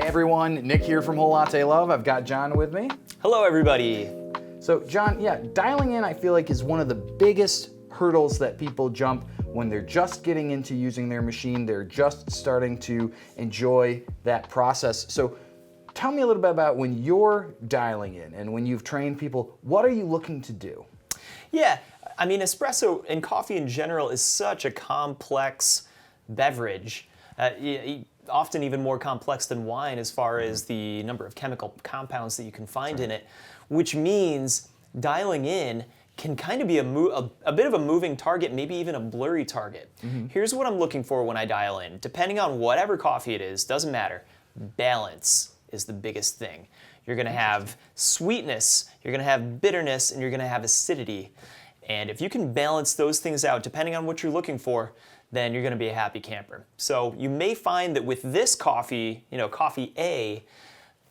everyone, Nick here from Whole Latte Love. I've got John with me. Hello everybody. So John, dialing in I feel like is one of the biggest hurdles that people jump when they're just getting into using their machine. They're just starting to enjoy that process. So tell me a little bit about when you're dialing in and when you've trained people, what are you looking to do? Yeah, I mean espresso and coffee in general is such a complex beverage. Often even more complex than wine as far as the number of chemical compounds that you can find in it, which means dialing in can kind of be a bit of a moving target, maybe even a blurry target. Here's what I'm looking for when I dial in. Depending on whatever coffee it is, doesn't matter, balance is the biggest thing. You're gonna have sweetness, you're gonna have bitterness, and you're gonna have acidity. And if you can balance those things out, depending on what you're looking for, then you're gonna be a happy camper. So you may find that with this coffee, coffee A,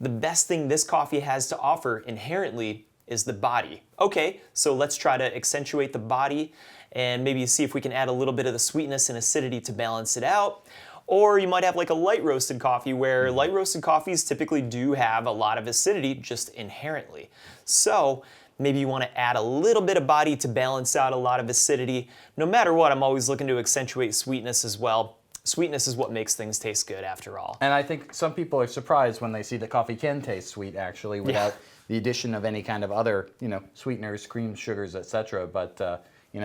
the best thing this coffee has to offer inherently is the body. Okay, so let's try to accentuate the body and maybe see if we can add a little bit of the sweetness and acidity to balance it out. Or you might have like a light roasted coffee where light roasted coffees typically do have a lot of acidity just inherently. So maybe you want to add a little bit of body to balance out a lot of acidity. No matter what, I'm always looking to accentuate sweetness as well. Sweetness is what makes things taste good after all. And I think some people are surprised when they see that coffee can taste sweet actually without the addition of any kind of other, sweeteners, creams, sugars, etc. But,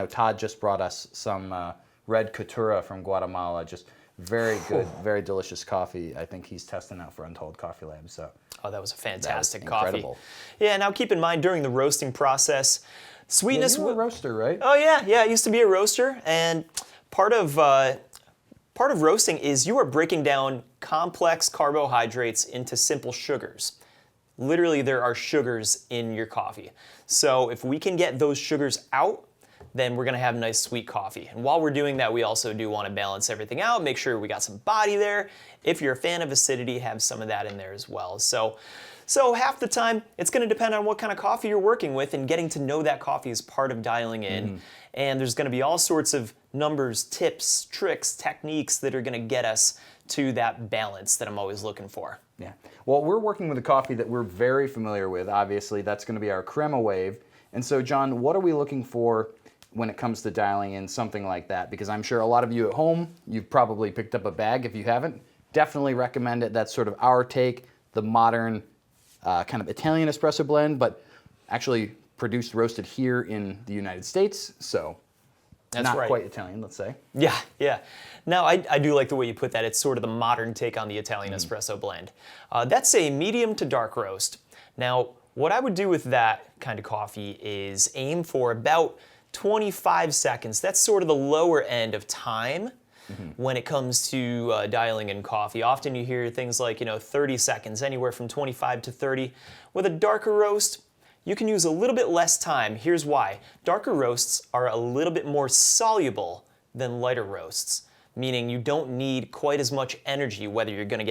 Todd just brought us some red Caturra from Guatemala. Just very good, very delicious coffee. I think he's testing out for Untold Coffee Lab. So. Oh, that was a fantastic incredible coffee. Yeah, now keep in mind during the roasting process, sweetness. Yeah, you were a roaster, right? Oh yeah, I used to be a roaster, and part of roasting is you are breaking down complex carbohydrates into simple sugars. Literally, there are sugars in your coffee. So if we can get those sugars out, then we're gonna have nice sweet coffee. And while we're doing that, we also do wanna balance everything out, make sure we got some body there. If you're a fan of acidity, have some of that in there as well. So half the time, it's gonna depend on what kind of coffee you're working with, and getting to know that coffee is part of dialing in. And there's gonna be all sorts of numbers, tips, tricks, techniques that are gonna get us to that balance that I'm always looking for. Yeah, well, we're working with a coffee that we're very familiar with. Obviously, that's gonna be our crema wave. And so, John, what are we looking for when it comes to dialing in something like that? Because I'm sure a lot of you at home, you've probably picked up a bag. If you haven't, definitely recommend it. That's sort of our take, the modern kind of Italian espresso blend, but actually produced, roasted here in the United States, so that's not right. Quite Italian, let's say. Yeah. Now, I do like the way you put that. It's sort of the modern take on the Italian espresso blend. That's a medium to dark roast. Now, what I would do with that kind of coffee is aim for about 25 seconds. That's sort of the lower end of time when it comes to dialing in coffee. Often you hear things like, 30 seconds, anywhere from 25 to 30. With a darker roast, you can use a little bit less time. Here's why. Darker roasts are a little bit more soluble than lighter roasts, meaning you don't need quite as much energy, whether you're gonna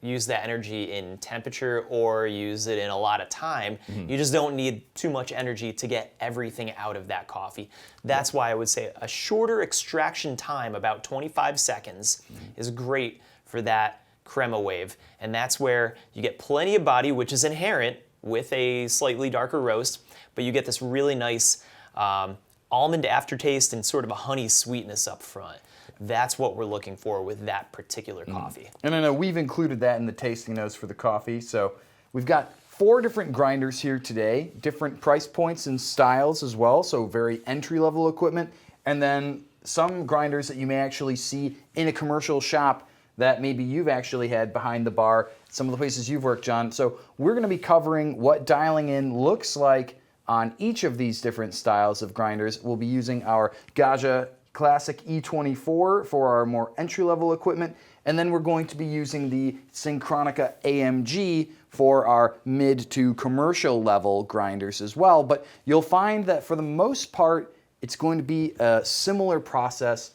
use that energy in temperature or use it in a lot of time. You just don't need too much energy to get everything out of that coffee. That's why I would say a shorter extraction time, about 25 seconds, is great for that crema wave. And that's where you get plenty of body, which is inherent with a slightly darker roast, but you get this really nice almond aftertaste and sort of a honey sweetness up front. That's what we're looking for with that particular coffee. And I know we've included that in the tasting notes for the coffee. So we've got 4 different grinders here today, different price points and styles as well, so very entry-level equipment. And then some grinders that you may actually see in a commercial shop that maybe you've actually had behind the bar, some of the places you've worked, John. So we're gonna be covering what dialing in looks like on each of these different styles of grinders. We'll be using our Gaja Classic E24 for our more entry-level equipment, and then we're going to be using the Synchronica AMG for our mid to commercial level grinders as well. But you'll find that for the most part, it's going to be a similar process.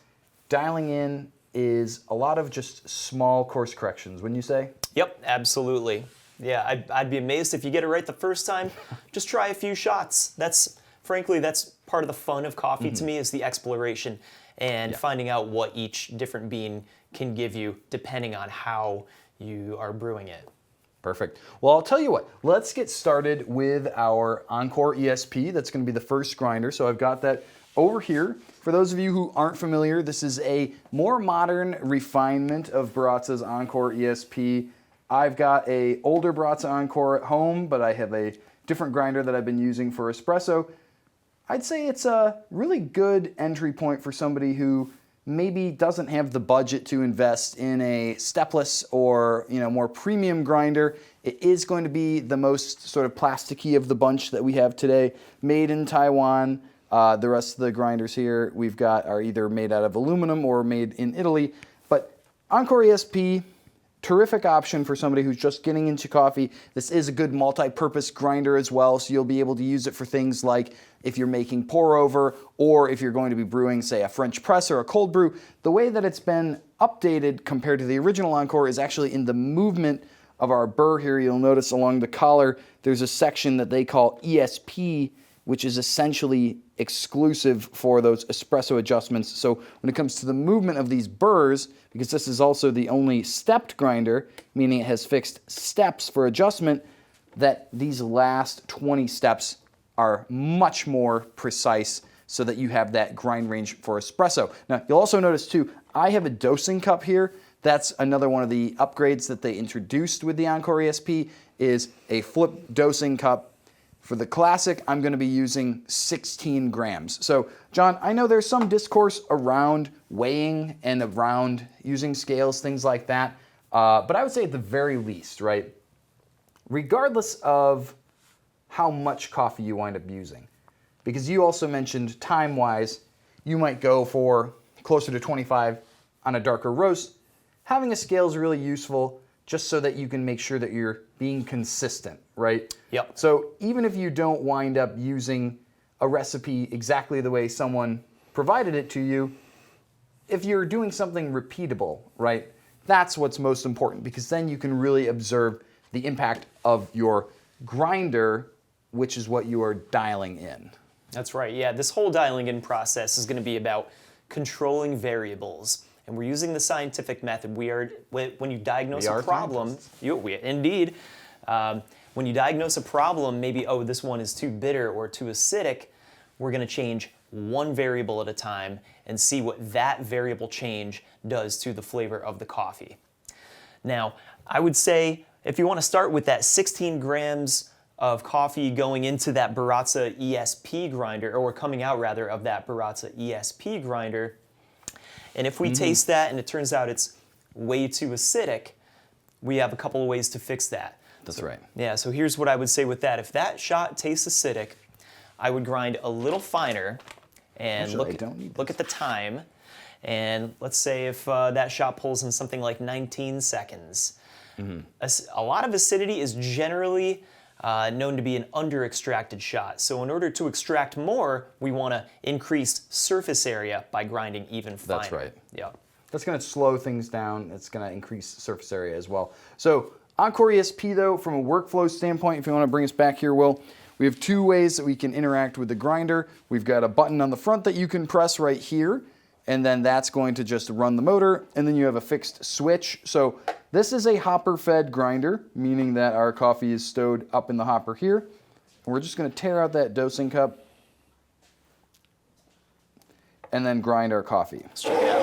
Dialing in is a lot of just small course corrections, wouldn't you say? Yep, absolutely. Yeah, I'd be amazed if you get it right the first time. Just try a few shots. Frankly, that's part of the fun of coffee to me, is the exploration and finding out what each different bean can give you depending on how you are brewing it. Perfect. Well, I'll tell you what, let's get started with our Encore ESP. That's going to be the first grinder. So I've got that over here. For those of you who aren't familiar, this is a more modern refinement of Baratza's Encore ESP. I've got a older Baratza Encore at home, but I have a different grinder that I've been using for espresso. I'd say it's a really good entry point for somebody who maybe doesn't have the budget to invest in a stepless or more premium grinder. It is going to be the most sort of plasticky of the bunch that we have today, made in Taiwan. The rest of the grinders here we've got are either made out of aluminum or made in Italy. But Encore ESP, terrific option for somebody who's just getting into coffee. This is a good multi-purpose grinder as well, so you'll be able to use it for things like if you're making pour over or if you're going to be brewing, say, a French press or a cold brew. The way that it's been updated compared to the original Encore is actually in the movement of our burr here. You'll notice along the collar there's a section that they call ESP, which is essentially exclusive for those espresso adjustments. So when it comes to the movement of these burrs, because this is also the only stepped grinder, meaning it has fixed steps for adjustment, that these last 20 steps are much more precise so that you have that grind range for espresso. Now, you'll also notice too, I have a dosing cup here. That's another one of the upgrades that they introduced with the Encore ESP, is a flip dosing cup. For the Classic, I'm going to be using 16 grams. So, John, I know there's some discourse around weighing and around using scales, things like that. But I would say at the very least, right, regardless of how much coffee you wind up using, because you also mentioned time-wise, you might go for closer to 25 on a darker roast. Having a scale is really useful just so that you can make sure that you're being consistent, right? Yep. So even if you don't wind up using a recipe exactly the way someone provided it to you, if you're doing something repeatable, right, that's what's most important, because then you can really observe the impact of your grinder, which is what you are dialing in. That's right, yeah. This whole dialing in process is going to be about controlling variables. And we're using the scientific method. When you diagnose a problem, indeed, when you diagnose a problem, maybe, oh, this one is too bitter or too acidic, we're going to change one variable at a time and see what that variable change does to the flavor of the coffee. Now, I would say if you want to start with that 16 grams of coffee going into that Baratza ESP grinder, or coming out rather of that Baratza ESP grinder, and if we taste that and it turns out it's way too acidic, we have a couple of ways to fix that. That's right. Yeah, so here's what I would say with that. If that shot tastes acidic, I would grind a little finer and look at the time. And let's say if that shot pulls in something like 19 seconds. A lot of acidity is generally known to be an under-extracted shot. So in order to extract more, we want to increase surface area by grinding even finer. That's right. Yeah. That's going to slow things down. It's going to increase surface area as well. So Encore ESP, though, from a workflow standpoint, if you want to bring us back here, Will, we have two ways that we can interact with the grinder. We've got a button on the front that you can press right here, and then that's going to just run the motor, and then you have a fixed switch. So this is a hopper-fed grinder, meaning that our coffee is stowed up in the hopper here. And we're just going to tear out that dosing cup and then grind our coffee. Let's check it out.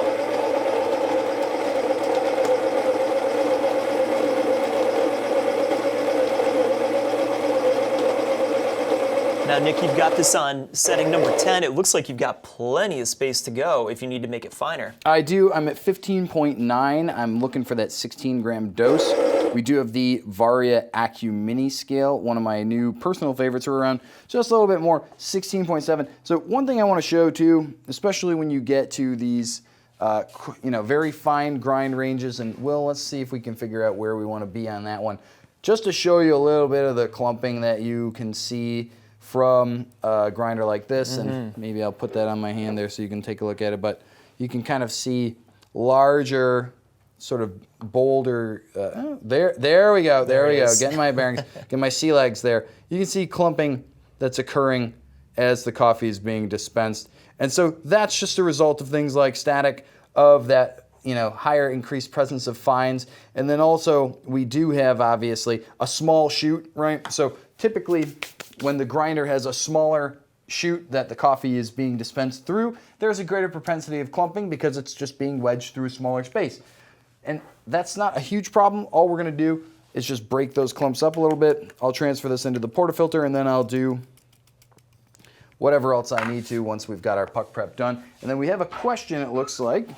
Now, Nick, you've got this on setting number 10. It looks like you've got plenty of space to go if you need to make it finer. I do. I'm at 15.9. I'm looking for that 16-gram dose. We do have the Varia Mini scale, one of my new personal favorites. We're around just a little bit more, 16.7. So one thing I want to show too, especially when you get to these very fine grind ranges, and Will, let's see if we can figure out where we want to be on that one. Just to show you a little bit of the clumping that you can see from a grinder like this, and maybe I'll put that on my hand there so you can take a look at it, but you can kind of see larger, sort of bolder, there we go, getting my bearings, get my sea legs there. You can see clumping that's occurring as the coffee is being dispensed. And so that's just a result of things like static, of that higher increased presence of fines. And then also we do have obviously a small chute, right? So typically when the grinder has a smaller chute that the coffee is being dispensed through, there's a greater propensity of clumping because it's just being wedged through a smaller space. And that's not a huge problem. All we're gonna do is just break those clumps up a little bit. I'll transfer this into the portafilter and then I'll do whatever else I need to once we've got our puck prep done. And then we have a question, it looks like.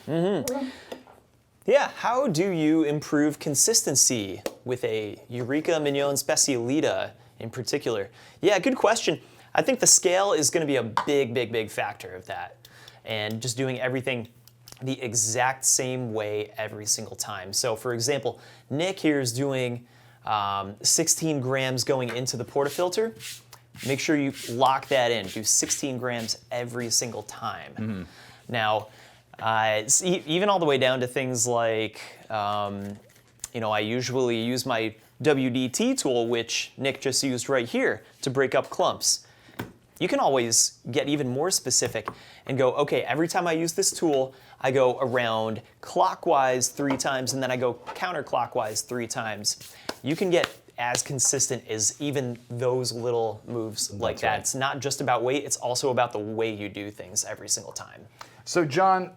Yeah, how do you improve consistency with a Eureka Mignon Specialita in particular? Yeah, good question. I think the scale is going to be a big factor of that. And just doing everything the exact same way every single time. So for example, Nick here is doing 16 grams going into the portafilter. Make sure you lock that in. Do 16 grams every single time. Now, even all the way down to things like, I usually use my WDT tool, which Nick just used right here, to break up clumps. You can always get even more specific and go, okay, every time I use this tool, I go around clockwise 3 times, and then I go counterclockwise 3 times. You can get as consistent as even those little moves like that. Right. It's not just about weight, it's also about the way you do things every single time. So John,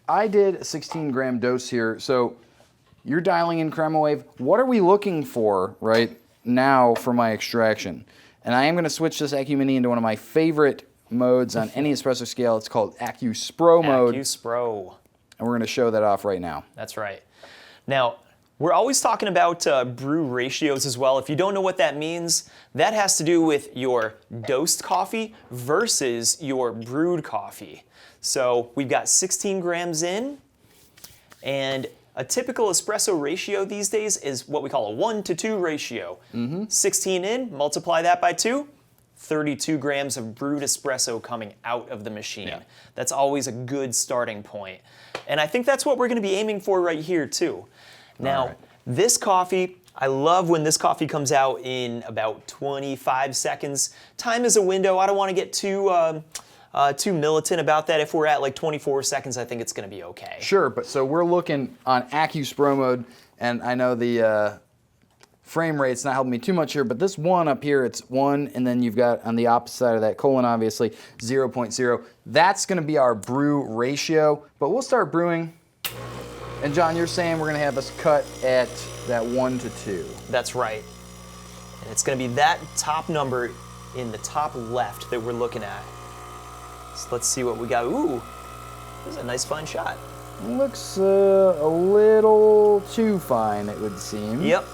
I did a 16 gram dose here. So you're dialing in crema wave. What are we looking for right now for my extraction? And I am gonna switch this AccuMini into one of my favorite modes on any espresso scale. It's called AccuSpro mode. AccuSpro. And we're gonna show that off right now. That's right. Now, we're always talking about brew ratios as well. If you don't know what that means, that has to do with your dosed coffee versus your brewed coffee. So we've got 16 grams in, and a typical espresso ratio these days is what we call a 1-to-2 ratio. 16 in, multiply that by 2, 32 grams of brewed espresso coming out of the machine. Yeah. That's always a good starting point. And I think that's what we're gonna be aiming for right here too. Now, this coffee, I love when this coffee comes out in about 25 seconds. Time is a window. I don't want to get too militant about that. If we're at like 24 seconds, I think it's going to be okay. Sure, but so we're looking on AccuSpro mode, and I know the frame rate's not helping me too much here, but this one up here, it's 1, and then you've got on the opposite side of that colon, obviously, 0.0. That's going to be our brew ratio, but we'll start brewing. And John, you're saying we're gonna have us cut at that 1-to-2. That's right. And it's gonna be that top number in the top left that we're looking at. So let's see what we got. Ooh, this is a nice fine shot. Looks a little too fine, it would seem. Yep.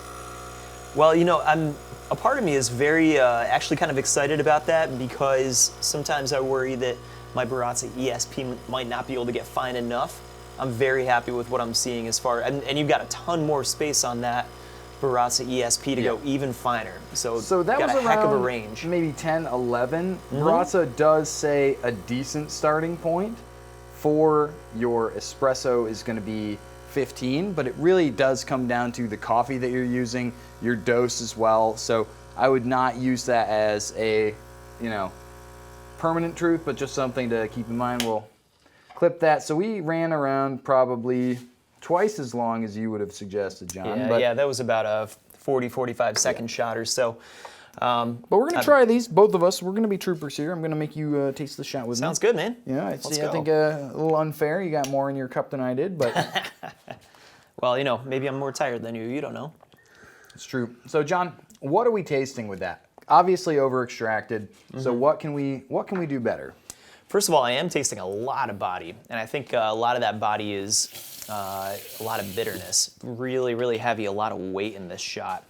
Well, a part of me is very actually kind of excited about that, because sometimes I worry that my Baratza ESP might not be able to get fine enough. I'm very happy with what I'm seeing as far, and you've got a ton more space on that Baratza ESP to go even finer. So that got was a heck of a range. Maybe 10, 11. Baratza does say a decent starting point for your espresso is going to be 15, but it really does come down to the coffee that you're using, your dose as well. So I would not use that as a, permanent truth, but just something to keep in mind. We'll clip that. So we ran around probably twice as long as you would have suggested, John. Yeah, that was about a 40, 45 second shot or so. But we're going to try these, both of us. We're going to be troopers here. I'm going to make you taste the shot with me. Sounds good, man. Yeah, I think a little unfair. You got more in your cup than I did, but... Well, maybe I'm more tired than you. You don't know. It's true. So, John, what are we tasting with that? Obviously over-extracted. So what can we do better? First of all, I am tasting a lot of body, and I think a lot of that body is a lot of bitterness. Really, really heavy, a lot of weight in this shot.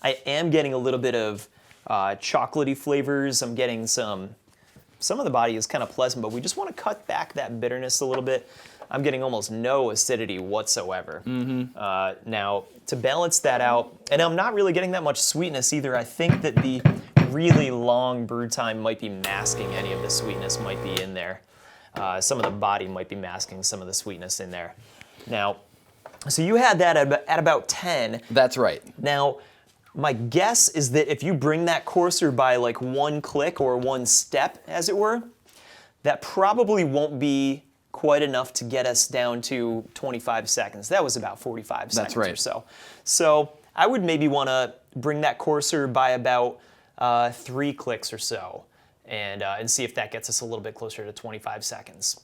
I am getting a little bit of chocolatey flavors. I'm getting some of the body is kind of pleasant, but we just want to cut back that bitterness a little bit. I'm getting almost no acidity whatsoever. Now, to balance that out, and I'm not really getting that much sweetness either. I think that the really long brew time might be masking any of the sweetness might be in there. Some of the body might be masking some of the sweetness in there. Now, so you had that at about 10. That's right. Now, my guess is that if you bring that coarser by like 1 click or 1 step, as it were, that probably won't be quite enough to get us down to 25 seconds. That was about 45 seconds or so. So I would maybe want to bring that coarser by about 3 clicks or so, and see if that gets us a little bit closer to 25 seconds.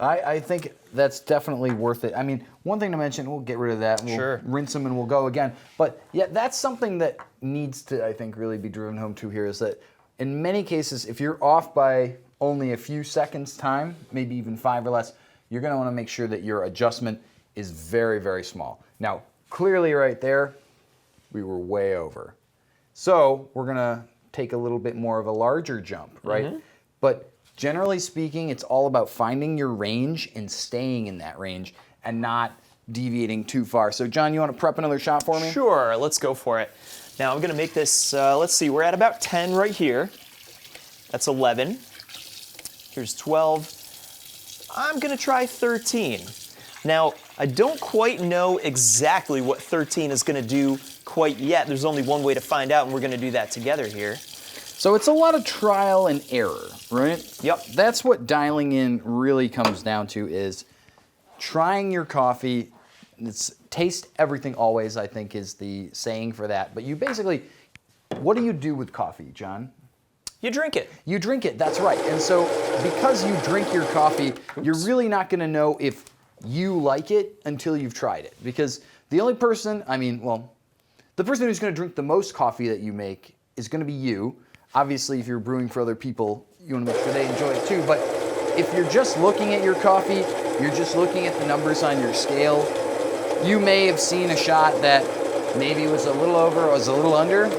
I think that's definitely worth it. I mean, one thing to mention, we'll get rid of that. We'll rinse them and we'll go again. But yeah, that's something that needs to, I think, really be driven home to here is that in many cases, if you're off by only a few seconds time, maybe even 5 or less, you're going to want to make sure that your adjustment is very, very small. Now, clearly right there, we were way over. So we're going to take a little bit more of a larger jump, right? But generally speaking, it's all about finding your range and staying in that range and not deviating too far. So John, you want to prep another shot for me? Sure, let's go for it. Now I'm going to make this, let's see, we're at about 10 right here. That's 11. Here's 12. I'm going to try 13. Now, I don't quite know exactly what 13 is going to do quite yet. There's only one way to find out, and we're going to do that together here. So it's a lot of trial and error, right? Yep. That's what dialing in really comes down to is trying your coffee. It's taste everything always, I think, is the saying for that. But you basically, what do you do with coffee, John? You drink it. You drink it, that's right. And so because you drink your coffee, you're really not going to know if you like it until you've tried it. Because the only person, the person who's going to drink the most coffee that you make is going to be you. Obviously, if you're brewing for other people, you want to make sure they enjoy it too. But if you're just looking at your coffee, you're just looking at the numbers on your scale, you may have seen a shot that maybe was a little over or was a little under,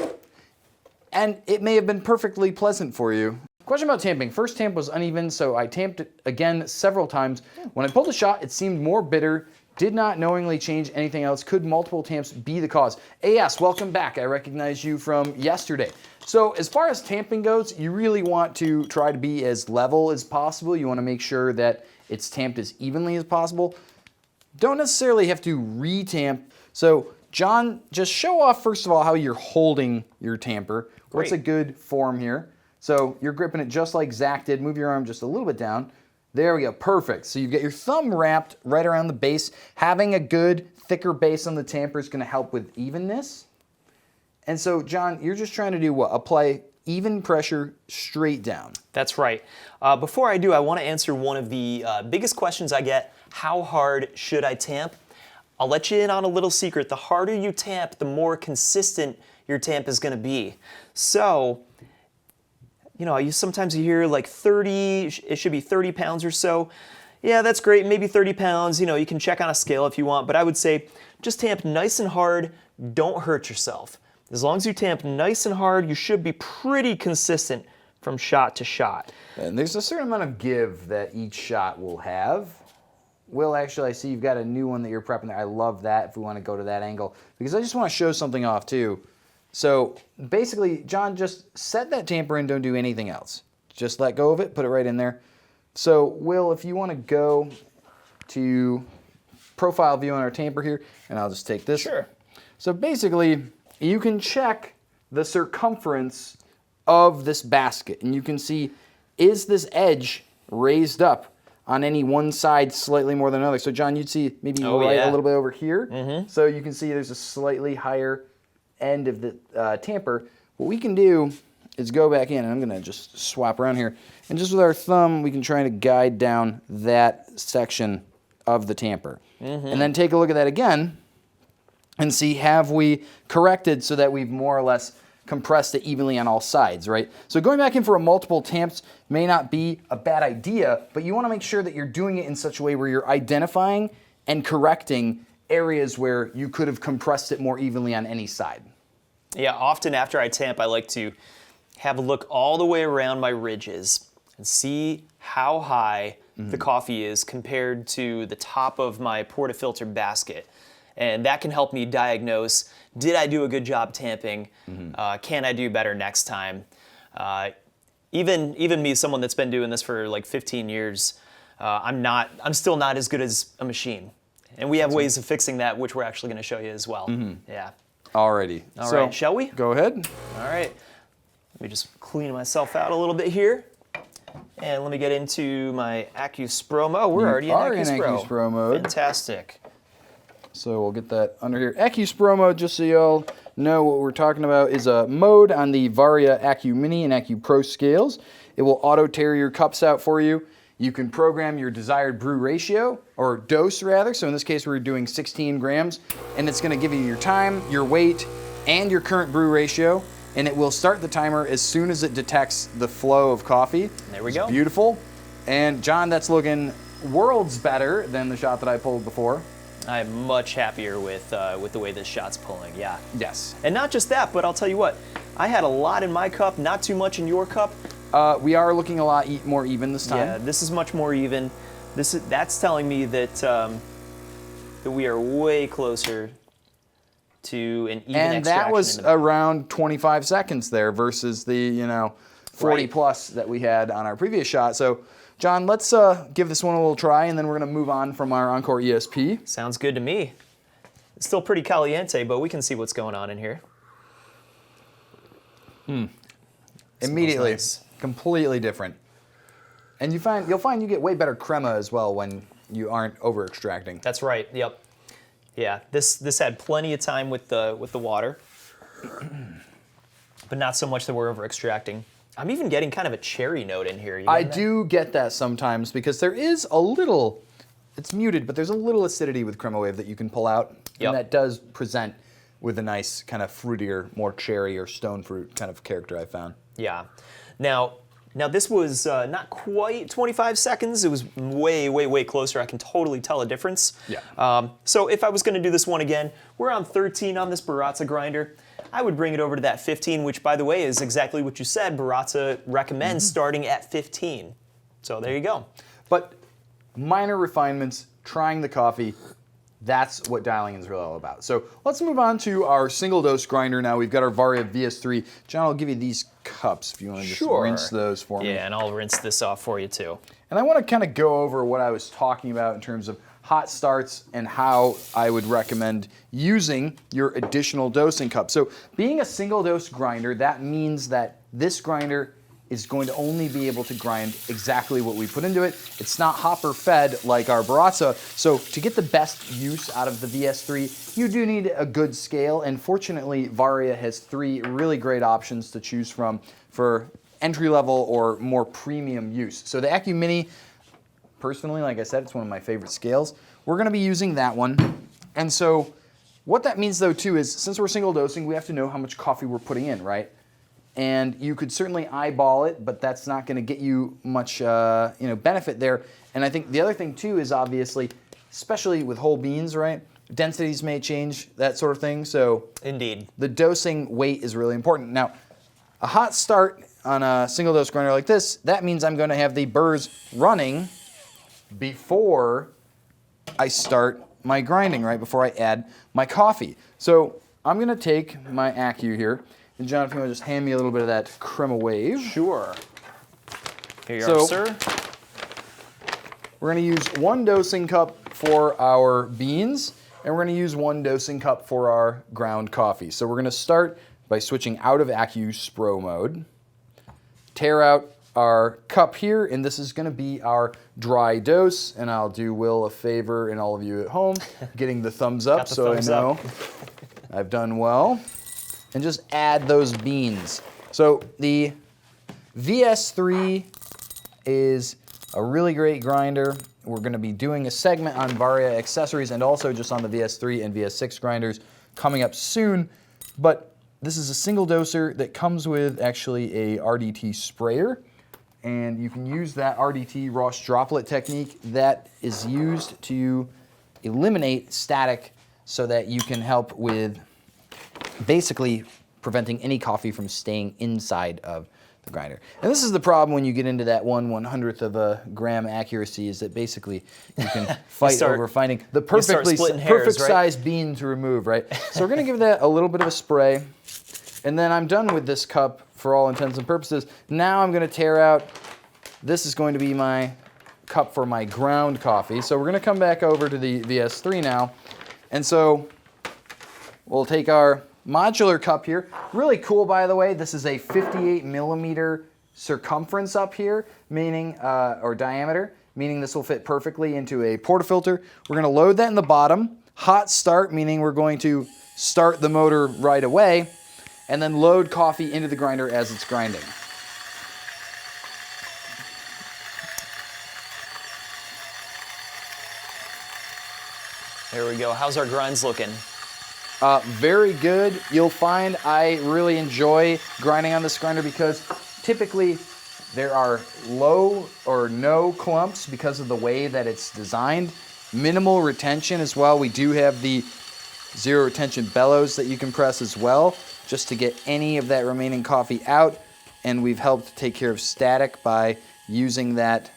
and it may have been perfectly pleasant for you. Question about tamping. First tamp was uneven, so I tamped it again several times. When I pulled the shot, it seemed more bitter. Did not knowingly change anything else. Could multiple tamps be the cause? AS, welcome back. I recognize you from yesterday. So as far as tamping goes, you really want to try to be as level as possible. You want to make sure that it's tamped as evenly as possible. Don't necessarily have to re-tamp. So John, just show off first of all how you're holding your tamper. What's a good form here? So you're gripping it just like Zach did. Move your arm just a little bit down. There we go, perfect. So you've got your thumb wrapped right around the base. Having a good, thicker base on the tamper is gonna help with evenness. And so, John, you're just trying to do what? Apply even pressure straight down. That's right. Before I do, I wanna answer one of the biggest questions I get. How hard should I tamp? I'll let you in on a little secret. The harder you tamp, the more consistent your tamp is gonna be. So, sometimes you hear like 30, it should be 30 pounds or so. Yeah, that's great, maybe 30 pounds. You can check on a scale if you want, but I would say just tamp nice and hard, don't hurt yourself. As long as you tamp nice and hard, you should be pretty consistent from shot to shot. And there's a certain amount of give that each shot will have. Will, actually, I see you've got a new one that you're prepping there. I love that if we want to go to that angle, because I just want to show something off too. So basically, John, just set that tamper and don't do anything else. Just let go of it, put it right in there. So Will, if you want to go to profile view on our tamper here, and I'll just take this. Sure. So basically, you can check the circumference of this basket, and you can see, is this edge raised up on any one side slightly more than another? So John, you'd see maybe a little bit over here. So you can see there's a slightly higher end of the tamper. What we can do is go back in, and I'm gonna just swap around here, and just with our thumb we can try to guide down that section of the tamper. And then take a look at that again and see, have we corrected so that we've more or less compressed it evenly on all sides, right? So going back in for a multiple tamps may not be a bad idea, but you want to make sure that you're doing it in such a way where you're identifying and correcting areas where you could have compressed it more evenly on any side. Yeah, often after I tamp, I like to have a look all the way around my ridges and see how high the coffee is compared to the top of my portafilter basket. And that can help me diagnose, did I do a good job tamping? Can I do better next time? Even me, someone that's been doing this for like 15 years, I'm still not as good as a machine. And we have ways of fixing that, which we're actually going to show you as well. Yeah. Alrighty. All right, shall we? Go ahead. All right. Let me just clean myself out a little bit here. And let me get into my AccuSpro mode. We're already in are in AccuSpro. AccuSpro mode. Fantastic. So we'll get that under here. AccuSpro mode, just so y'all know what we're talking about, is a mode on the Varia Accu Mini and Accu Pro scales. It will auto-tare your cups out for you. You can program your desired brew ratio, or dose rather. So in this case, we're doing 16 grams, and it's gonna give you your time, your weight, and your current brew ratio, and it will start the timer as soon as it detects the flow of coffee. There we go. Beautiful. And John, that's looking worlds better than the shot that I pulled before. I'm much happier with the way this shot's pulling, yeah. Yes. And not just that, but I'll tell you what, I had a lot in my cup, not too much in your cup. We are looking a lot more even this time. Yeah, this is much more even. That's telling me that that we are way closer to an even And that extraction was in the- around 25 seconds there versus the 40 Right. plus that we had on our previous shot. So, John, let's give this one a little try, and then we're going to move on from our Encore ESP. Sounds good to me. It's still pretty caliente, but we can see what's going on in here. Immediately, nice. completely different. And you'll find you get way better crema as well when you aren't over extracting. That's right. Yep. Yeah. This had plenty of time with the water, but not so much that we're over extracting. I'm even getting kind of a cherry note in here. You I getting that? do get that sometimes because there is a little, it's muted, but there's a little acidity with Crema Wave that you can pull out. Yep. And that does present with a nice kind of fruitier, more cherry or stone fruit kind of character I found. Yeah. Now this was not quite 25 seconds. It was way, way, way closer. I can totally tell a difference. Yeah. So if I was going to do this one again, we're on 13 on this Baratza grinder. I would bring it over to that 15, which, by the way, is exactly what you said. Baratza recommends starting at 15. So there you go. But minor refinements, trying the coffee, that's what dialing is really all about. So let's move on to our single dose grinder now. We've got our Varia VS3. John, I'll give you these cups if you want to just rinse those for me. Yeah, and I'll rinse this off for you too. And I want to kind of go over what I was talking about in terms of hot starts and how I would recommend using your additional dosing cup. So being a single dose grinder, that means that this grinder is going to only be able to grind exactly what we put into it. It's not hopper fed like our Baratza. So to get the best use out of the VS3, you do need a good scale. And fortunately, Varia has 3 really great options to choose from for entry level or more premium use. So the Accu Mini, personally, like I said, it's one of my favorite scales. We're gonna be using that one. And so what that means though too is, since we're single dosing, we have to know how much coffee we're putting in, right? And you could certainly eyeball it, but that's not gonna get you much benefit there. And I think the other thing too is obviously, especially with whole beans, right? Densities may change, that sort of thing. So Indeed. the dosing weight is really important. Now, a hot start on a single dose grinder like this, that means I'm gonna have the burrs running before I start my grinding, right? Before I add my coffee. So I'm gonna take my Accu here, and John, if you wanna just hand me a little bit of that Crema Wave. Sure. Here you So- are, sir. We're gonna use 1 dosing cup for our beans, and we're gonna use 1 dosing cup for our ground coffee. So we're gonna start by switching out of AccuSpro mode, tear out our cup here, and this is gonna be our dry dose, and I'll do Will a favor and all of you at home, getting the thumbs up Got the so thumbs I know up. I've done well. And just add those beans. So the VS3 is a really great grinder. We're gonna be doing a segment on Varia accessories and also just on the VS3 and VS6 grinders coming up soon. But this is a single doser that comes with actually a RDT sprayer. And you can use that RDT Ross droplet technique that is used to eliminate static so that you can help with basically preventing any coffee from staying inside of the grinder. And this is the problem when you get into that 1/100th of a gram accuracy, is that basically you can fight over finding the perfect hairs, right? size bean to remove, right? So we're gonna give that a little bit of a spray, and then I'm done with this cup for all intents and purposes. Now I'm gonna tear out, this is going to be my cup for my ground coffee. So we're gonna come back over to the VS3 now, and so we'll take our modular cup here. Really cool, by the way. This is a 58 millimeter circumference up here, meaning, or diameter, meaning this will fit perfectly into a portafilter. We're gonna load that in the bottom. Hot start, meaning we're going to start the motor right away, and then load coffee into the grinder as it's grinding. There we go. How's our grinds looking? Very good. You'll find I really enjoy grinding on this grinder because typically there are low or no clumps because of the way that it's designed. Minimal retention as well. We do have the zero retention bellows that you can press as well, just to get any of that remaining coffee out. And we've helped take care of static by using that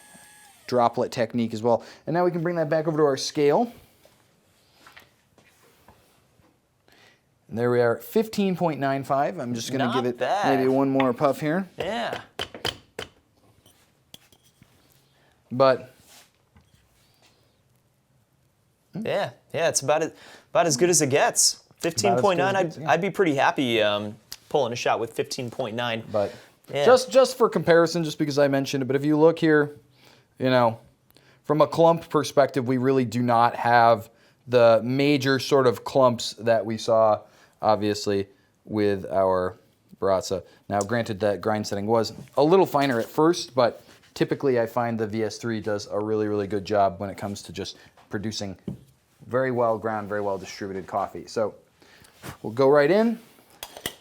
droplet technique as well. And now we can bring that back over to our scale. And there we are, 15.95. I'm just gonna give it maybe one more puff here. Yeah. But yeah, it's about as good as it gets. 15.9, I'd be pretty happy pulling a shot with 15.9. But yeah. just for comparison, just because I mentioned it, but if you look here, you know, from a clump perspective, we really do not have the major sort of clumps that we saw, obviously, with our Baratza. Now, granted, that grind setting was a little finer at first, but typically I find the VS3 does a really, really good job when it comes to just producing very well ground, very well distributed coffee. So we'll go right in.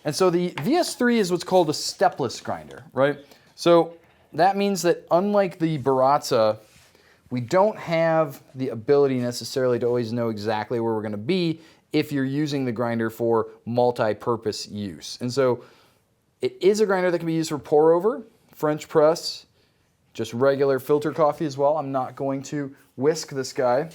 And so the VS3 is what's called a stepless grinder, right? So that means that unlike the Baratza, we don't have the ability necessarily to always know exactly where we're gonna be if you're using the grinder for multi-purpose use. And so it is a grinder that can be used for pour over, French press, just regular filter coffee as well. I'm not going to whisk this guy.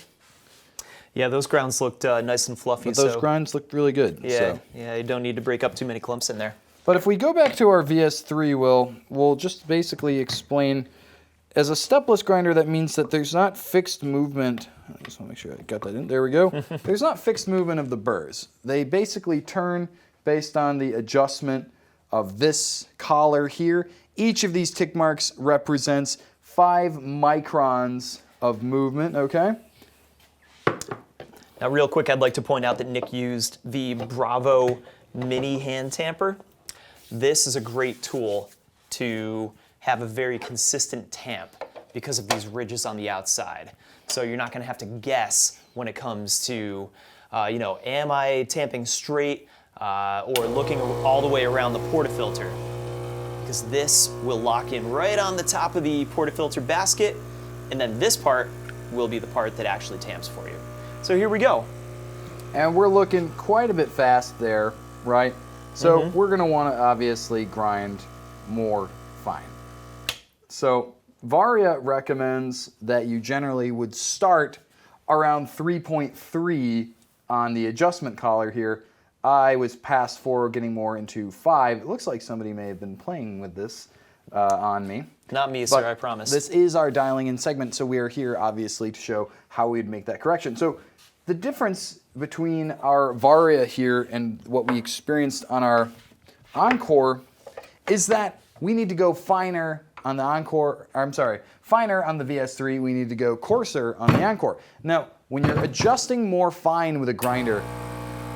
Yeah, those grounds looked nice and fluffy. But those grinds looked really good. Yeah, so. yeah, you don't need to break up too many clumps in there. But if we go back to our VS3, we'll just basically explain, as a stepless grinder, that means that there's not fixed movement. I just want to make sure I got that in. There we go. There's not fixed movement of the burrs. They basically turn based on the adjustment of this collar here. Each of these tick marks represents 5 microns of movement, okay? Now, real quick, I'd like to point out that Nick used the Bravo Mini Hand Tamper. This is a great tool to have a very consistent tamp because of these ridges on the outside. So you're not gonna have to guess when it comes to, you know, am I tamping straight or looking all the way around the portafilter? Because this will lock in right on the top of the portafilter basket, and then this part will be the part that actually tamps for you. So here we go. And we're looking quite a bit fast there, right? So we're gonna wanna obviously grind more fine. So Varia recommends that you generally would start around 3.3 on the adjustment collar here. I was past 4, getting more into 5. It looks like somebody may have been playing with this on me. Not me, sir, I promise. This is our dialing in segment, so we are here obviously to show how we'd make that correction. So the difference between our Varia here and what we experienced on our Encore is that we need to go finer on the Encore, finer on the VS3, we need to go coarser on the Encore. Now, when you're adjusting more fine with a grinder,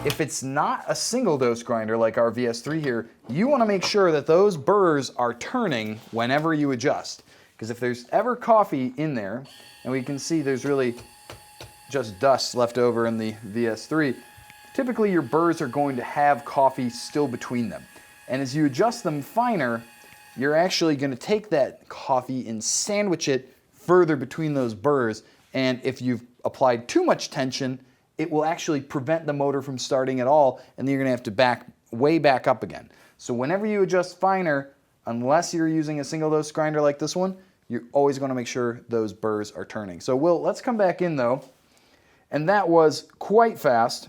if it's not a single dose grinder like our VS3 here, you want to make sure that those burrs are turning whenever you adjust. Because if there's ever coffee in there, and we can see there's really just dust left over in the VS3, typically your burrs are going to have coffee still between them. And as you adjust them finer, you're actually going to take that coffee and sandwich it further between those burrs. And if you've applied too much tension, it will actually prevent the motor from starting at all, and then you're gonna have to way back up again. So whenever you adjust finer, unless you're using a single dose grinder like this one, you're always gonna make sure those burrs are turning. So let's come back in though, and that was quite fast,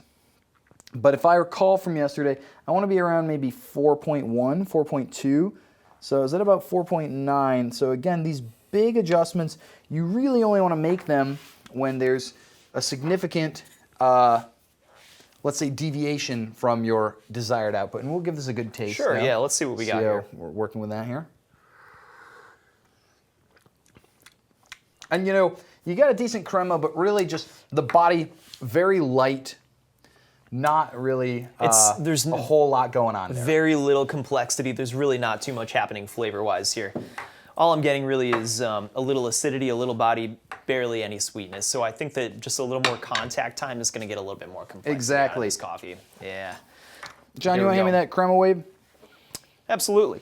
but if I recall from yesterday, I wanna be around maybe 4.1, 4.2, so is that about 4.9? So again, these big adjustments, you really only wanna make them when there's a significant let's say deviation from your desired output. And we'll give this a good taste. Sure, now. yeah, let's see what we got here. We're working with that here. And you know, you got a decent crema, but really just the body very light. Not really there's a whole lot going on there. Very little complexity. There's really not too much happening flavor-wise here. All I'm getting really is a little acidity, a little body, barely any sweetness. So I think that just a little more contact time is going to get a little bit more complexity out of this coffee. Yeah. John, you want to hand me that crema wave? Absolutely.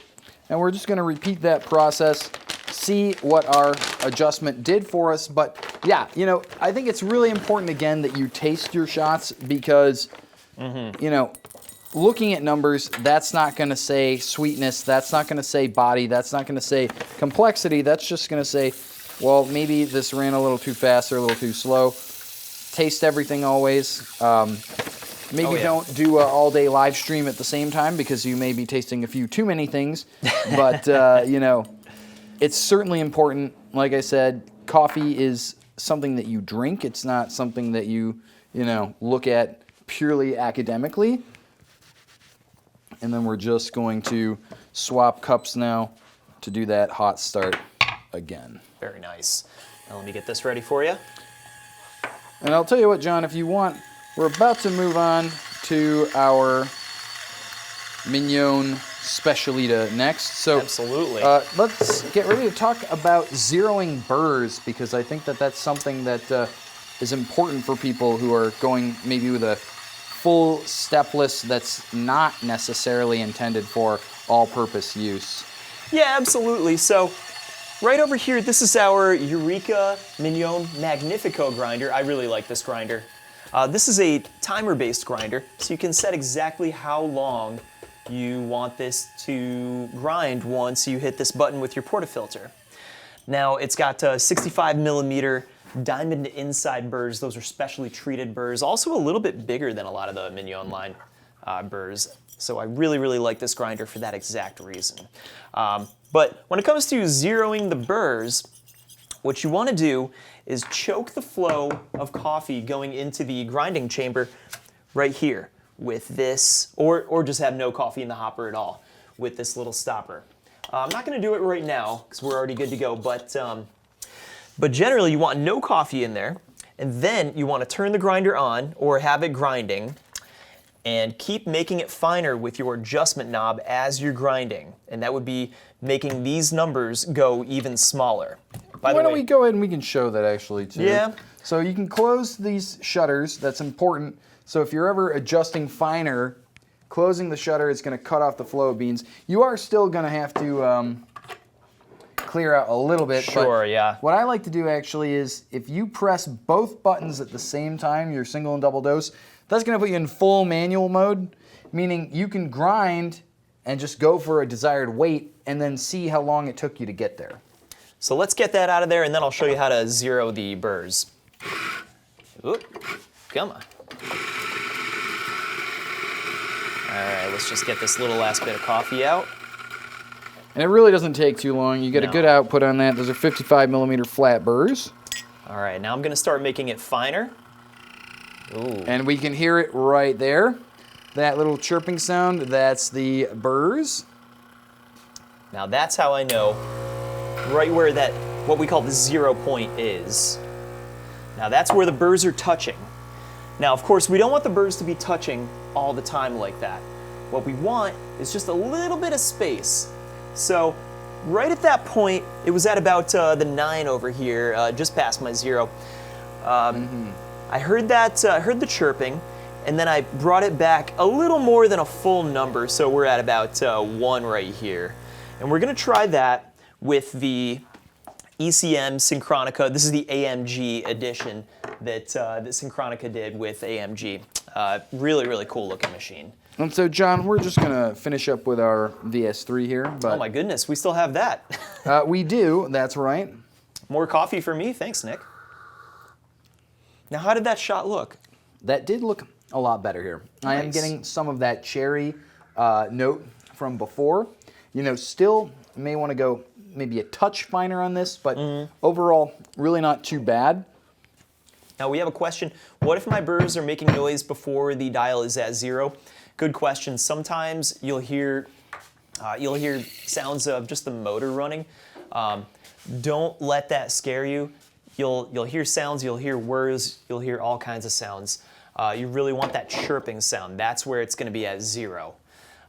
And we're just going to repeat that process, see what our adjustment did for us. But yeah, you know, I think it's really important again that you taste your shots because, you know, looking at numbers, that's not going to say sweetness, that's not going to say body, that's not going to say complexity, that's just going to say, well, maybe this ran a little too fast or a little too slow. Taste everything always. Maybe don't do an all-day live stream at the same time because you may be tasting a few too many things. But, you know, it's certainly important. Like I said, coffee is something that you drink. It's not something that you know, look at purely academically. And then we're just going to swap cups now to do that hot start again. Very nice. Now let me get this ready for you. And I'll tell you what, John, if you want, we're about to move on to our Mignon Specialita next. So absolutely. Let's get ready to talk about zeroing burrs because I think that that's something that is important for people who are going maybe with a full stepless that's not necessarily intended for all-purpose use. Yeah, absolutely. So right over here, this is our Eureka Mignon Magnifico grinder. I really like this grinder. This is a timer-based grinder, so you can set exactly how long you want this to grind once you hit this button with your portafilter. Now, it's got 65 millimeter diamond inside burrs. Those are specially treated burrs, also a little bit bigger than a lot of the Mignon line burrs. So I really, really like this grinder for that exact reason. But when it comes to zeroing the burrs, what you want to do is choke the flow of coffee going into the grinding chamber right here with this, or just have no coffee in the hopper at all with this little stopper. I'm not going to do it right now because we're already good to go, but generally you want no coffee in there, and then you want to turn the grinder on or have it grinding and keep making it finer with your adjustment knob as you're grinding. And that would be making these numbers go even smaller. By the way, why don't we go ahead and we can show that actually too. Yeah. So you can close these shutters, that's important. So if you're ever adjusting finer, closing the shutter is going to cut off the flow of beans. You are still going to have to clear out a little bit. Sure, but yeah. What I like to do actually is if you press both buttons at the same time, your single and double dose, that's going to put you in full manual mode, meaning you can grind and just go for a desired weight and then see how long it took you to get there. So let's get that out of there, and then I'll show you how to zero the burrs. Oop, come on. All right, let's just get this little last bit of coffee out. And it really doesn't take too long. You get a good output on that. Those are 55 millimeter flat burrs. All right, now I'm going to start making it finer. Ooh. And we can hear it right there. That little chirping sound, that's the burrs. Now that's how I know right where that, what we call the 0 point is. Now that's where the burrs are touching. Now, of course, we don't want the burrs to be touching all the time like that. What we want is just a little bit of space. So right at that point, it was at about the 9 over here, just past my 0. I heard that, heard the chirping, and then I brought it back a little more than a full number, so we're at about 1 right here. And we're gonna try that with the ECM Synchronica. This is the AMG edition that, that Synchronica did with AMG. Really, really cool looking machine. And so, John, we're just going to finish up with our VS3 here. But oh my goodness, we still have that. We do, that's right. More coffee for me, thanks, Nick. Now, how did that shot look? That did look a lot better here. Nice. I am getting some of that cherry note from before. You know, still may want to go maybe a touch finer on this, but overall, really not too bad. Now, we have a question. What if my burrs are making noise before the dial is at 0? Good question. Sometimes you'll hear sounds of just the motor running. Don't let that scare you. You'll hear sounds, you'll hear whirs, you'll hear all kinds of sounds. You really want that chirping sound. That's where it's going to be at 0.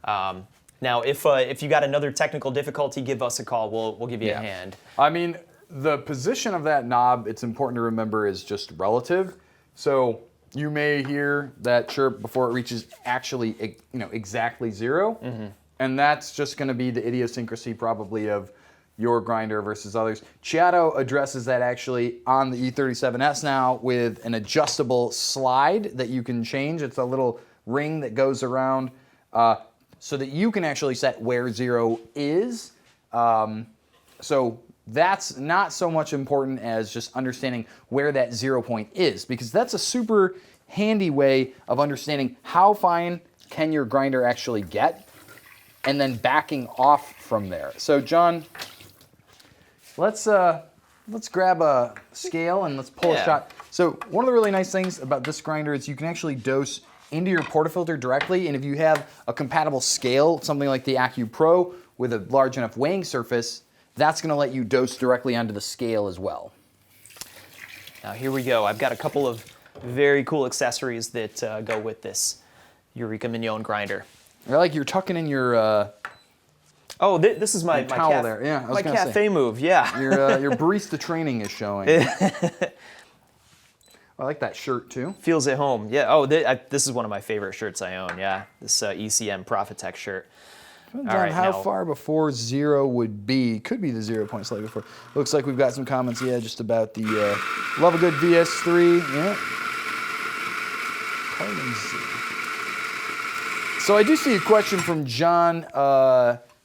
Now, if you got another technical difficulty, give us a call. We'll give you a hand. I mean, the position of that knob, it's important to remember, is just relative. So you may hear that chirp before it reaches actually, exactly 0. And that's just going to be the idiosyncrasy probably of your grinder versus others. Ceado addresses that actually on the E37S now with an adjustable slide that you can change. It's a little ring that goes around so that you can actually set where 0 is. So that's not so much important as just understanding where that 0 point is, because that's a super handy way of understanding how fine can your grinder actually get and then backing off from there. So John, let's grab a scale and let's pull a shot. So one of the really nice things about this grinder is you can actually dose into your portafilter directly, and if you have a compatible scale, something like the AccuPro with a large enough weighing surface, that's going to let you dose directly onto the scale as well. Now here we go. I've got a couple of very cool accessories that go with this Eureka Mignon grinder. I like you're tucking in your this is my towel there. Yeah, I was my gonna cafe say. move. Yeah. Your barista training is showing. I like that shirt too. Feels at home. Yeah. This is one of my favorite shirts I own. Yeah. This ECM Profitech shirt. Depends on how far before 0 would be. Could be the 0 point slightly before. Looks like we've got some comments, just about the Love a Good VS3. Yeah. So I do see a question from John.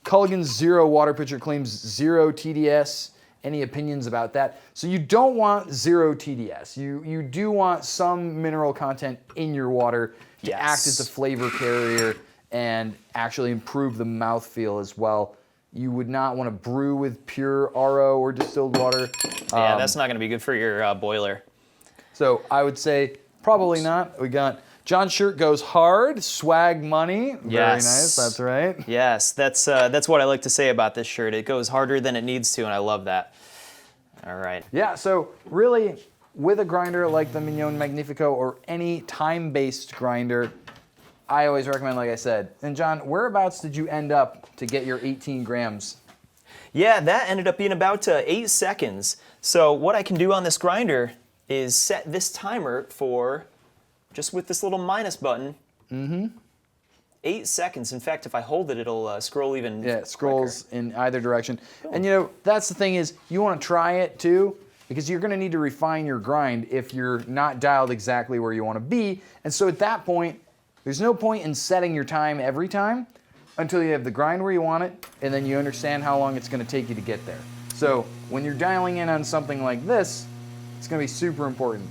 Culligan's 0 water pitcher claims 0 TDS. Any opinions about that? So you don't want 0 TDS. You do want some mineral content in your water to act as a flavor carrier and actually improve the mouthfeel as well. You would not want to brew with pure RO or distilled water. Yeah, that's not going to be good for your boiler. So I would say probably not. We got John's shirt goes hard, swag money. Very nice, that's right. Yes, that's what I like to say about this shirt. It goes harder than it needs to, and I love that. All right. Yeah, so really, with a grinder like the Mignon Magnifico or any time-based grinder, I always recommend, like I said. And John, whereabouts did you end up to get your 18 grams? Yeah, that ended up being about 8 seconds. So what I can do on this grinder is set this timer for, just with this little minus button, 8 seconds. In fact, if I hold it, it'll scroll even Yeah, it scrolls in either direction. And that's the thing is, you want to try it too, because you're going to need to refine your grind if you're not dialed exactly where you want to be. And so at that point, there's no point in setting your time every time until you have the grind where you want it, and then you understand how long it's going to take you to get there. So when you're dialing in on something like this, it's going to be super important.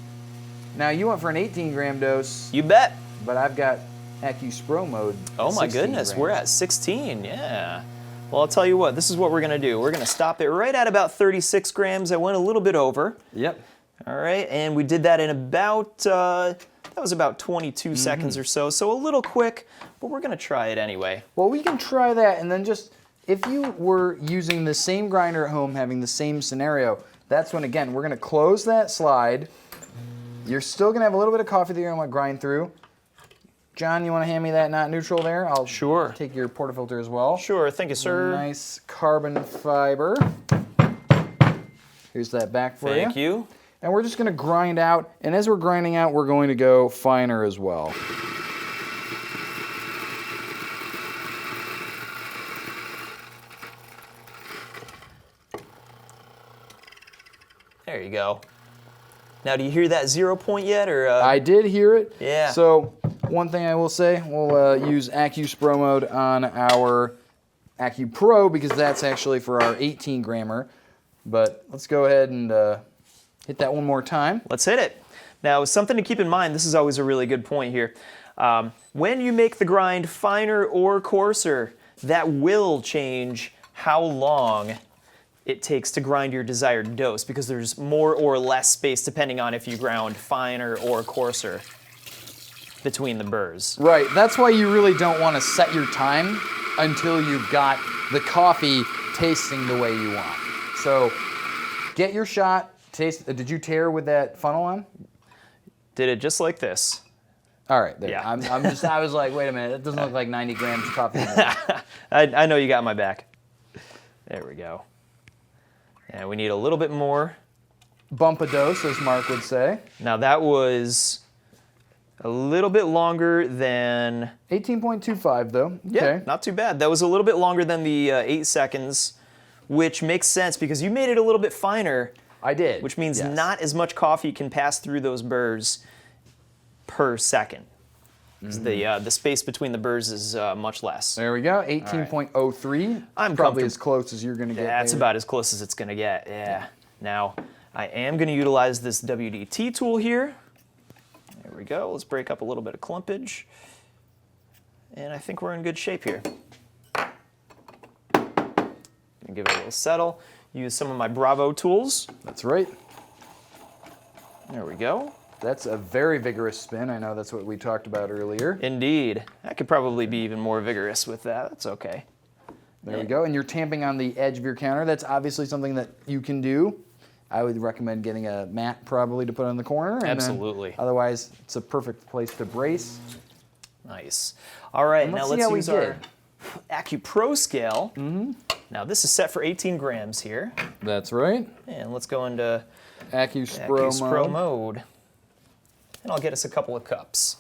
Now you went for an 18-gram dose. You bet. But I've got AccuPro mode. Oh my goodness, grams. we're at 16, yeah. Well, I'll tell you what, this is what we're gonna do. We're gonna stop it right at about 36 grams. I went a little bit over. Yep. All right, and we did that in about, that was about 22 seconds or so, so a little quick, but we're gonna try it anyway. Well, we can try that, and then just, if you were using the same grinder at home, having the same scenario, that's when, again, we're gonna close that slide. You're still gonna have a little bit of coffee that you're gonna want to grind through. John, you want to hand me that not neutral there? I'll take your portafilter as well. Sure, thank you, sir. Nice carbon fiber. Here's that back for you. Thank you. And we're just going to grind out, and as we're grinding out, we're going to go finer as well. There you go. Now, do you hear that 0 point yet, or? I did hear it. Yeah. So one thing I will say, we'll use AccuPro mode on our AccuPro because that's actually for our 18-grammer. But let's go ahead and hit that one more time. Let's hit it. Now, something to keep in mind, this is always a really good point here. When you make the grind finer or coarser, that will change how long it takes to grind your desired dose, because there's more or less space depending on if you ground finer or coarser between the burrs. Right, that's why you really don't want to set your time until you've got the coffee tasting the way you want. So get your shot, Taste. Did you tear with that funnel on? Did it just like this. All right, there. Yeah. I was like, wait a minute, that doesn't look like 90 grams of coffee. I know you got my back. There we go. And we need a little bit more. Bump a dose, as Mark would say. Now that was a little bit longer than... 18.25 though. Okay. Yeah, not too bad. That was a little bit longer than the 8 seconds, which makes sense because you made it a little bit finer. I did. Which means yes. not as much coffee can pass through those burrs per second. The space between the burrs is much less. There we go, 18.03. I'm probably as close as you're going to get. That's about as close as it's going to get, yeah. Now, I am going to utilize this WDT tool here. There we go. Let's break up a little bit of clumpage. And I think we're in good shape here. Give it a little settle. Use some of my Bravo tools. That's right. There we go. That's a very vigorous spin. I know that's what we talked about earlier. Indeed. I could probably be even more vigorous with that. That's okay. There we go. And you're tamping on the edge of your counter. That's obviously something that you can do. I would recommend getting a mat probably to put on the corner. And absolutely. Otherwise, it's a perfect place to brace. Nice. All right, now let's use our AccuPro scale. Now this is set for 18 grams here. That's right. And let's go into AccuPro mode. And I'll get us a couple of cups.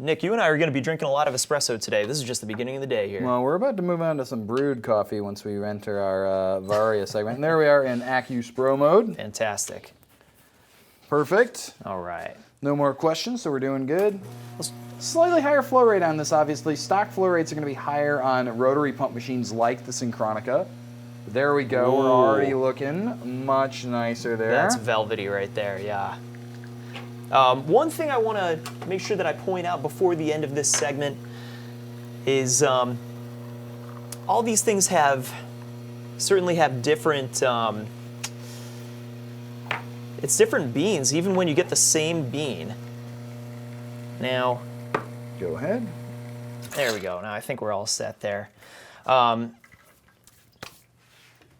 Nick, you and I are going to be drinking a lot of espresso today. This is just the beginning of the day here. Well, we're about to move on to some brewed coffee once we enter our Varia segment. And there we are in AccuPro mode. Fantastic. Perfect. All right. No more questions, so we're doing good. Slightly higher flow rate on this, obviously. Stock flow rates are going to be higher on rotary pump machines like the Syncronica. There we go. Whoa. We're already looking much nicer there. That's velvety right there, yeah. One thing I want to make sure that I point out before the end of this segment is all these things certainly have different, it's different beans, even when you get the same bean. Now, go ahead. There we go. Now I think we're all set there.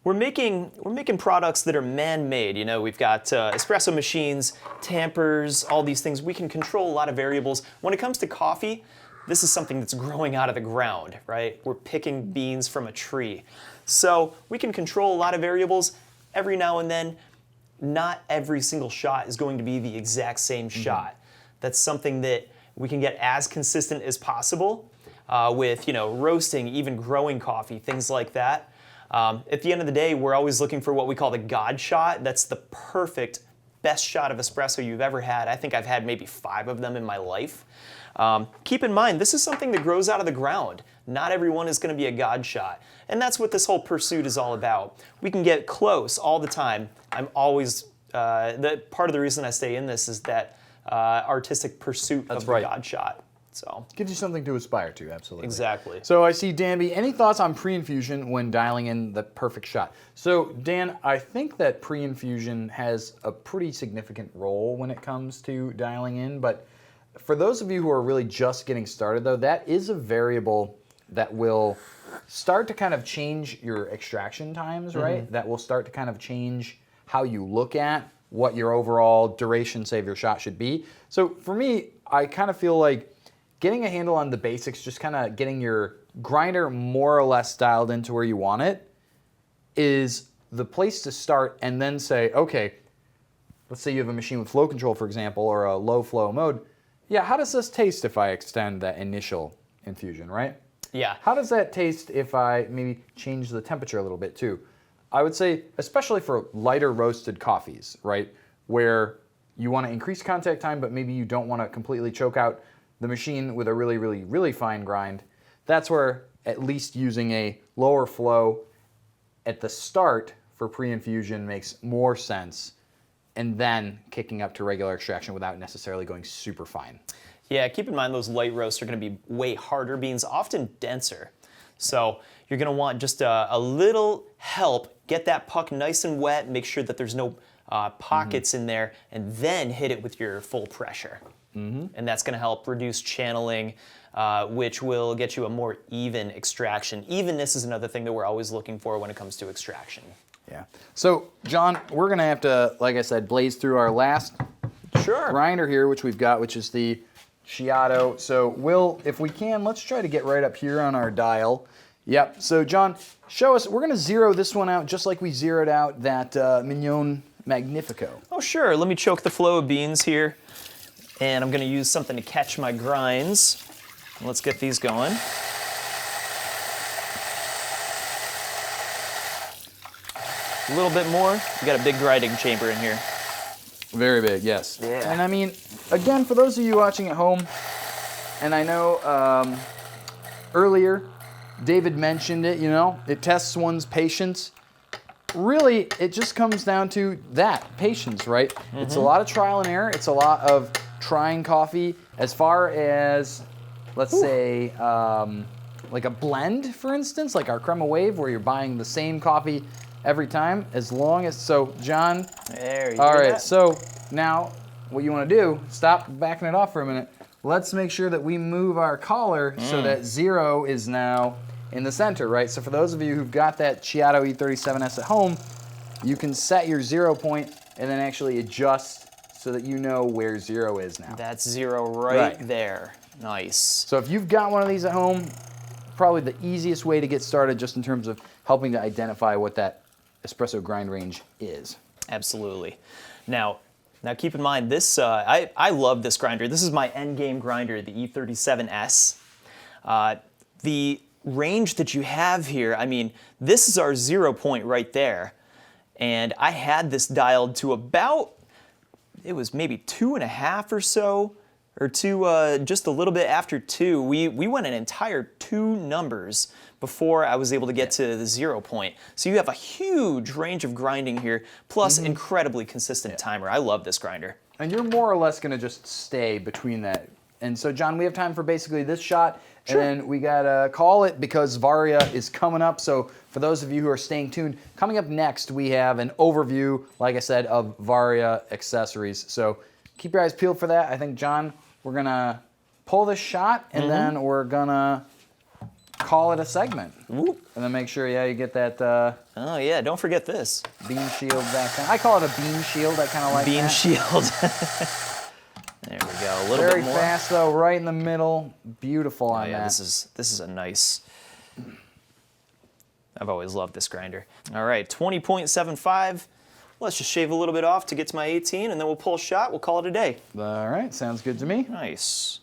We're making products that are man-made. You know, we've got espresso machines, tampers, all these things. We can control a lot of variables. When it comes to coffee, this is something that's growing out of the ground, right? We're picking beans from a tree. So we can control a lot of variables. Every now and then, not every single shot is going to be the exact same shot. That's something that we can get as consistent as possible with, you know, roasting, even growing coffee, things like that. At the end of the day, we're always looking for what we call the God shot. That's the perfect, best shot of espresso you've ever had. I think I've had maybe 5 of them in my life. Keep in mind, this is something that grows out of the ground. Not everyone is going to be a God shot. And that's what this whole pursuit is all about. We can get close all the time. I'm always, part of the reason I stay in this is that artistic pursuit of the God shot. So gives you something to aspire to, absolutely. Exactly. So I see Danby. Any thoughts on pre-infusion when dialing in the perfect shot? So Dan, I think that pre-infusion has a pretty significant role when it comes to dialing in, but for those of you who are really just getting started though, that is a variable that will start to kind of change your extraction times, right? That will start to kind of change how you look at what your overall duration, say, of your shot should be. So for me, I kind of feel like getting a handle on the basics, just kind of getting your grinder more or less dialed into where you want it is the place to start, and then say, okay, let's say you have a machine with flow control, for example, or a low flow mode. Yeah, how does this taste if I extend that initial infusion, right? Yeah. How does that taste if I maybe change the temperature a little bit too? I would say, especially for lighter roasted coffees, right, where you want to increase contact time, but maybe you don't want to completely choke out the machine with a really, really, really fine grind. That's where at least using a lower flow at the start for pre-infusion makes more sense, and then kicking up to regular extraction without necessarily going super fine. Yeah, keep in mind those light roasts are going to be way harder beans, often denser. So you're going to want just a little help, get that puck nice and wet, make sure that there's no pockets in there, and then hit it with your full pressure. And that's going to help reduce channeling, which will get you a more even extraction. Evenness is another thing that we're always looking for when it comes to extraction. Yeah. So, John, we're gonna have to, like I said, blaze through our last Sure. grinder here, which we've got, which is the Ceado. So, if we can, let's try to get right up here on our dial. Yep. So, John, show us. We're gonna zero this one out just like we zeroed out that Mignon Magnifico. Oh, sure. Let me choke the flow of beans here. And I'm going to use something to catch my grinds. Let's get these going. A little bit more. We got a big grinding chamber in here. Very big, yes. Yeah. And I mean, again, for those of you watching at home, and I know earlier David mentioned it, you know, it tests one's patience. Really, it just comes down to that, patience, right? It's a lot of trial and error. It's a lot of trying coffee. As far as, let's say, like a blend, for instance, like our Crema Wave, where you're buying the same coffee every time, as long as, so John. There you All go. right, so now what you want to do, stop backing it off for a minute. Let's make sure that we move our collar so that 0 is now in the center, right? So for those of you who've got that Ceado E37S at home, you can set your 0 point and then actually adjust so that you know where 0 is now. That's 0 right there. Nice. So if you've got one of these at home, probably the easiest way to get started just in terms of helping to identify what that espresso grind range is. Absolutely. Now keep in mind this, I love this grinder. This is my endgame grinder, the E37S. The range that you have here, I mean, this is our 0 point right there. And I had this dialed to about, it was maybe 2.5 or so, or just a little bit after 2. We went an entire 2 numbers before I was able to get to the 0 point. So you have a huge range of grinding here, plus incredibly consistent timer. I love this grinder. And you're more or less gonna just stay between that. And so, John, we have time for basically this shot, and then we gotta call it because Varia is coming up. So for those of you who are staying tuned, coming up next, we have an overview, like I said, of Varia accessories. So keep your eyes peeled for that. I think, John, we're gonna pull this shot, and then we're gonna call it a segment. Ooh. And then make sure, you get that Oh yeah, don't forget this. bean shield. I call it a bean shield. I kind of like Bean that. shield. There we go, a little Very bit more. fast though, right in the middle. Beautiful on that. This is a nice, I've always loved this grinder. All right, 20.75. Let's just shave a little bit off to get to my 18, and then we'll pull a shot. We'll call it a day. All right, sounds good to me. Nice.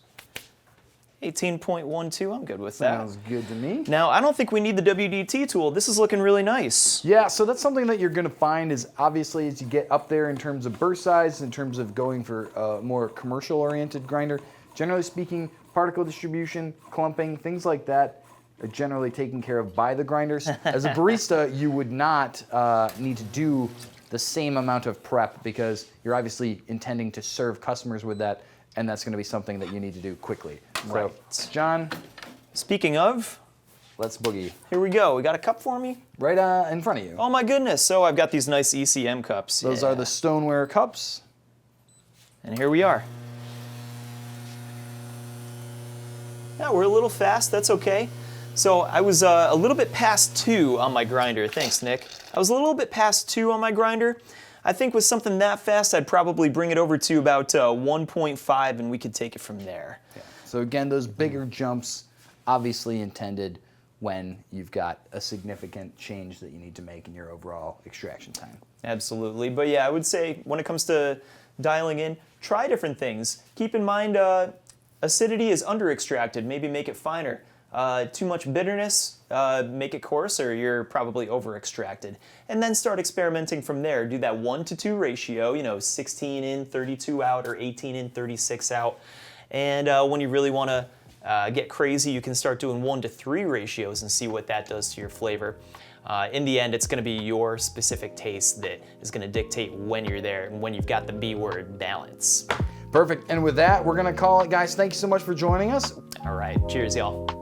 18.12, I'm good with that. Sounds good to me. Now, I don't think we need the WDT tool. This is looking really nice. Yeah, so that's something that you're going to find is obviously as you get up there in terms of burst size, in terms of going for a more commercial-oriented grinder, generally speaking, particle distribution, clumping, things like that are generally taken care of by the grinders. As a barista, you would not need to do the same amount of prep because you're obviously intending to serve customers with that, and that's going to be something that you need to do quickly. Right. So, John, Speaking of, let's boogie. here we go. We got a cup for me? Right in front of you. Oh my goodness. So I've got these nice ECM cups. Those are the stoneware cups. And here we are. Yeah, we're a little fast. That's okay. So I was a little bit past 2 on my grinder. Thanks, Nick. I was a little bit past 2 on my grinder. I think with something that fast, I'd probably bring it over to about 1.5, and we could take it from there. Yeah. So again, those bigger jumps obviously intended when you've got a significant change that you need to make in your overall extraction time. Absolutely. But yeah, I would say when it comes to dialing in, try different things. Keep in mind acidity is under-extracted. Maybe make it finer. Too much bitterness, make it coarser, you're probably over-extracted. And then start experimenting from there. Do that 1-to-2 ratio, 16 in, 32 out, or 18 in, 36 out. And when you really want to get crazy, you can start doing 1-to-3 ratios and see what that does to your flavor. In the end, it's going to be your specific taste that is going to dictate when you're there and when you've got the B word, balance. Perfect. And with that, we're going to call it, guys. Thank you so much for joining us. All right. Cheers, y'all.